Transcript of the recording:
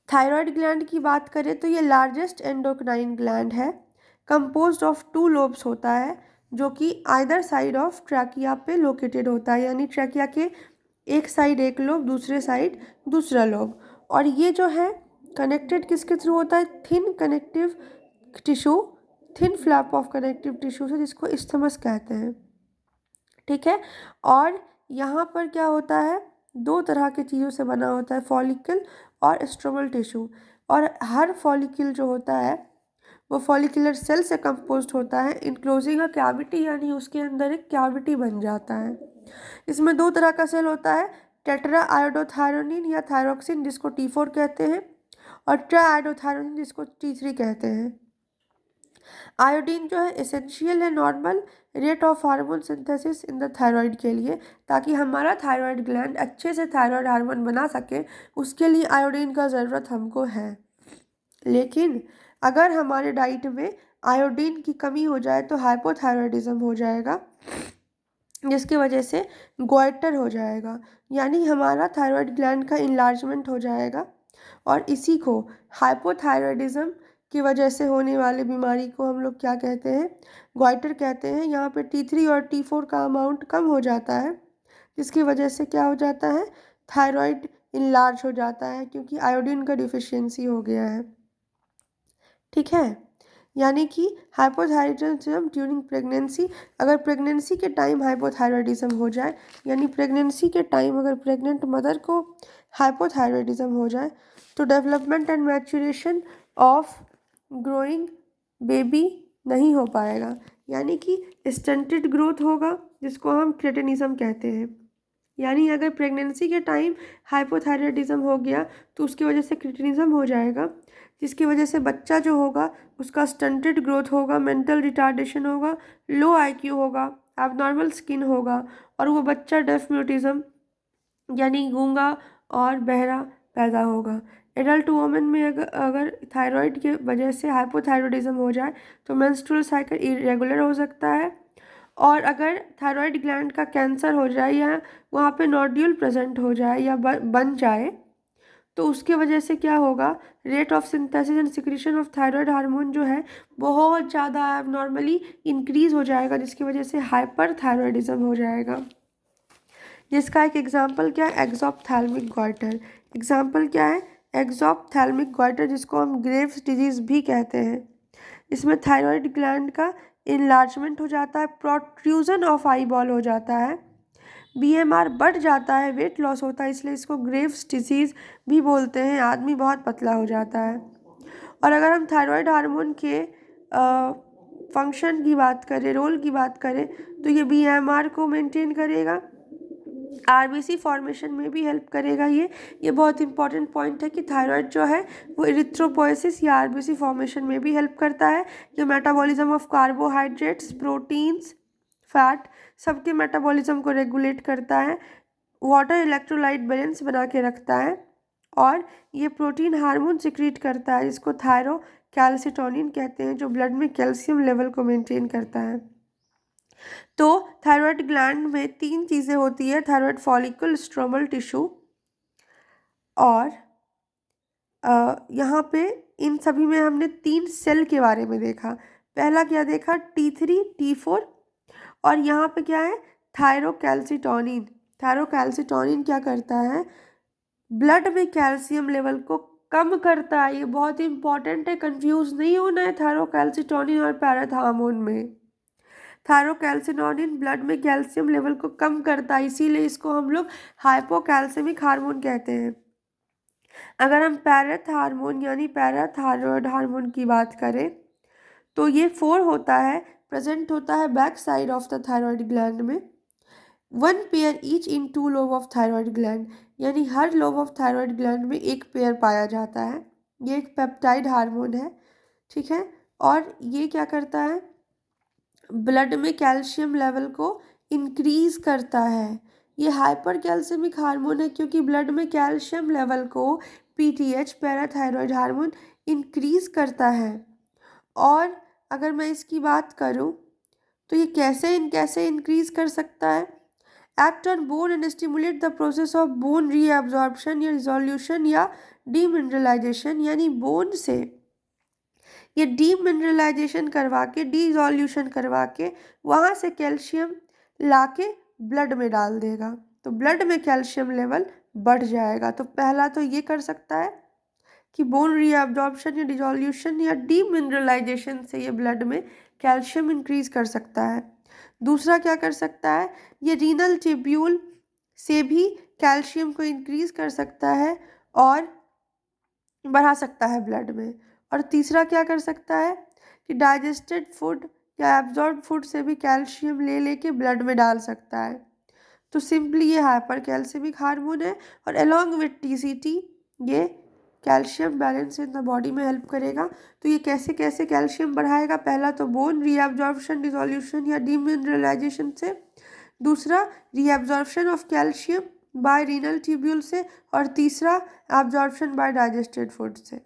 Thyroid gland की बात करें तो ये लार्जेस्ट एंडोक्राइन ग्लैंड है, कंपोज्ड ऑफ 2 लोब्स होता है, जो कि आइदर साइड ऑफ ट्रैकिया पे लोकेटेड होता है, यानी ट्रैकिया के एक साइड एक लोब, दूसरे साइड दूसरा लोब। और ये जो है कनेक्टेड किसके थ्रू होता है, thin connective tissue, thin flap of connective tissue से, जिसको इस्थमस कहते हैं। ठीक है। और यहाँ पर क्या होता है, 2 तरह के चीज़ों से बना होता है, फॉलिकल और स्ट्रोमल टिश्यू। और हर फॉलिकल जो होता है वो फॉलिकुलर सेल से कंपोज्ड होता है, इनक्लोजिंग अ कैविटी, यानी उसके अंदर एक कैविटी बन जाता है। इसमें 2 तरह का सेल होता है, टेट्रा आयोडोथायरोनिन या थायरोक्सिन, जिसको T4 कहते हैं, और ट्रा आयोडोथायरोनिन, जिसको T3 कहते हैं। आयोडीन जो है एसेंशियल है normal rate of hormone synthesis in the thyroid के लिए, ताकि हमारा थायराइड ग्लैंड अच्छे से थायराइड हार्मोन बना सके, उसके लिए आयोडीन का ज़रूरत हमको है। लेकिन अगर हमारे डाइट में आयोडीन की कमी हो जाए तो हाइपोथायराइडिज्म हो जाएगा, जिसकी वजह से गोइटर हो जाएगा, यानी हमारा थायराइड ग्लैंड का इनलार्जमेंट हो जाएगा। और इसी को हाइपोथायराइडिज्म की वजह से होने वाली बीमारी को हम लोग क्या कहते हैं, गोइटर कहते हैं। यहाँ पे T3 और T4 का अमाउंट कम हो जाता है, जिसकी वजह से क्या हो जाता है, थायराइड इनलार्ज हो जाता है, क्योंकि आयोडीन का डिफिशियंसी हो गया है। ठीक है। यानी कि हाइपोथायराइडिज्म ड्यूरिंग प्रेगनेंसी, अगर प्रेगनेंसी के टाइम हाइपोथायराइडिज्म हो जाए, यानी प्रेगनेंसी के टाइम अगर प्रेग्नेंट मदर को हाइपोथायराइडिज्म हो जाए, तो development and maturation of growing baby नहीं हो पाएगा, यानी कि स्टंटेड ग्रोथ होगा, जिसको हम क्रेटिनिज्म कहते हैं। यानी अगर प्रेगनेंसी के टाइम हाइपोथायराइडिज्म हो गया तो उसकी वजह से क्रिटिनिज्म हो जाएगा, जिसकी वजह से बच्चा जो होगा उसका स्टंटेड ग्रोथ होगा, मेंटल रिटार्डेशन होगा, लो आईक्यू होगा, एबनॉर्मल स्किन होगा, और वो बच्चा डेफ म्यूटिज्म यानी गूंगा और बहरा पैदा होगा। एडल्ट वुमेन में अगर थायराइड की वजह से हाइपोथायराइडिज्म हो जाए तो मेंस्ट्रुअल साइकिल इरेगुलर हो सकता है। और अगर थायराइड ग्लैंड का कैंसर हो जाए या वहाँ पे नोड्यूल प्रेजेंट हो जाए या बन जाए, तो उसके वजह से क्या होगा, rate of synthesis and secretion of thyroid hormone जो है बहुत ज़्यादा एबनॉर्मली इंक्रीज हो जाएगा, जिसकी वजह से हाइपर थायराइडिज्म हो जाएगा। जिसका एक एग्जाम्पल क्या है, एक्सोप्थैल्मिक गॉइटर। एग्जाम्पल क्या है, एक्सोप्थैल्मिक गॉइटर, जिसको हम ग्रेव्स डिजीज़ भी कहते हैं। इसमें थायराइड ग्लैंड का इनलार्जमेंट हो जाता है, प्रोट्रूजन ऑफ आई बॉल हो जाता है, BMR बढ़ जाता है, वेट लॉस होता है, इसलिए इसको ग्रेव्स डिजीज़ भी बोलते हैं, आदमी बहुत पतला हो जाता है। और अगर हम थायराइड हार्मोन के फंक्शन की बात करें, रोल की बात करें, तो ये BMR को मेंटेन करेगा, RBC फॉर्मेशन में भी हेल्प करेगा। ये बहुत इंपॉर्टेंट पॉइंट है कि थायराइड जो है वो इरिथ्रोपोएसिस या RBC फॉर्मेशन में भी हेल्प करता है। ये metabolism of carbohydrates, proteins, fat, सबके मेटाबॉलिज्म को रेगुलेट करता है, वाटर इलेक्ट्रोलाइट बैलेंस बना के रखता है, और ये प्रोटीन हार्मोन सिक्रीट करता है, जिसको थायरो कैल्सिटोनिन कहते हैं, जो ब्लड में कैल्शियम लेवल को मेंटेन करता है। तो थायराइड ग्लैंड में 3 चीज़ें होती है, थायराइड फॉलिकल, स्ट्रोमल टिश्यू, और यहाँ पे इन सभी में हमने 3 सेल के बारे में देखा। पहला क्या देखा, T3 T4, और यहाँ पे क्या है, थायरोकैल्सिटोनिन। थायरोकैल्सिटोनिन क्या करता है, ब्लड में कैल्शियम लेवल को कम करता है। ये बहुत इंपॉर्टेंट है, कंफ्यूज नहीं होना है थायरोकैल्सिटोनिन और पैराथार्मोन में। थायरोकैल्सिटोनिन ब्लड में कैल्शियम लेवल को कम करता है, इसीलिए इसको हम लोग हाइपोकैल्सेमिक हार्मोन कहते हैं। अगर हम पैराथार्मोन यानी पैराथायरॉयड हार्मोन की बात करें, तो ये 4 होता है, प्रेजेंट होता है back side of the thyroid gland में, 1 pair each in 2 lobe of thyroid gland, यानी हर लोब ऑफ थायराइड ग्लैंड में एक पेयर पाया जाता है। ये एक पेप्टाइड हार्मोन है। ठीक है। और ये क्या करता है, ब्लड में कैल्शियम लेवल को इंक्रीज करता है। ये हाइपर कैल्शियमिक हार्मोन है, क्योंकि ब्लड में कैल्शियम लेवल को PTH पैराथायरॉयड हार्मोन इंक्रीज करता है। और अगर मैं इसकी बात करूं तो ये कैसे इंक्रीज कर सकता है, act on bone and stimulate the process of bone reabsorption या रिजोल्यूशन या डीमिनरलाइजेशन, यानी बोन से ये डीमिनरलाइजेशन करवा के, डिसोल्यूशन करवा के वहाँ से कैल्शियम लाके ब्लड में डाल देगा, तो ब्लड में कैल्शियम लेवल बढ़ जाएगा। तो पहला तो ये कर सकता है कि बोन रीअब्जॉर्प्शन या डिसोल्यूशन या डीमिनरलाइजेशन से ये ब्लड में कैल्शियम इंक्रीज कर सकता है। दूसरा क्या कर सकता है, ये रीनल ट्यूब्यूल से भी कैल्शियम को इंक्रीज कर सकता है और बढ़ा सकता है ब्लड में। और तीसरा क्या कर सकता है कि डाइजेस्टेड फूड या एब्जॉर्ब फूड से भी कैल्शियम ले लेके ब्लड में डाल सकता है। तो सिंपली ये हाइपर कैल्सिमिक हार्मोन है और अलोंग विथ टीसीटी ये calcium balance in the body में हेल्प करेगा। तो ये कैसे कैसे कैल्शियम बढ़ाएगा, पहला तो बोन रीअब्जॉर्प्शन, डिसोल्यूशन या डीमिनरलाइजेशन से, दूसरा reabsorption of calcium by renal tubule से, और तीसरा एब्जॉर्प्शन बाय डाइजेस्टेड फूड से।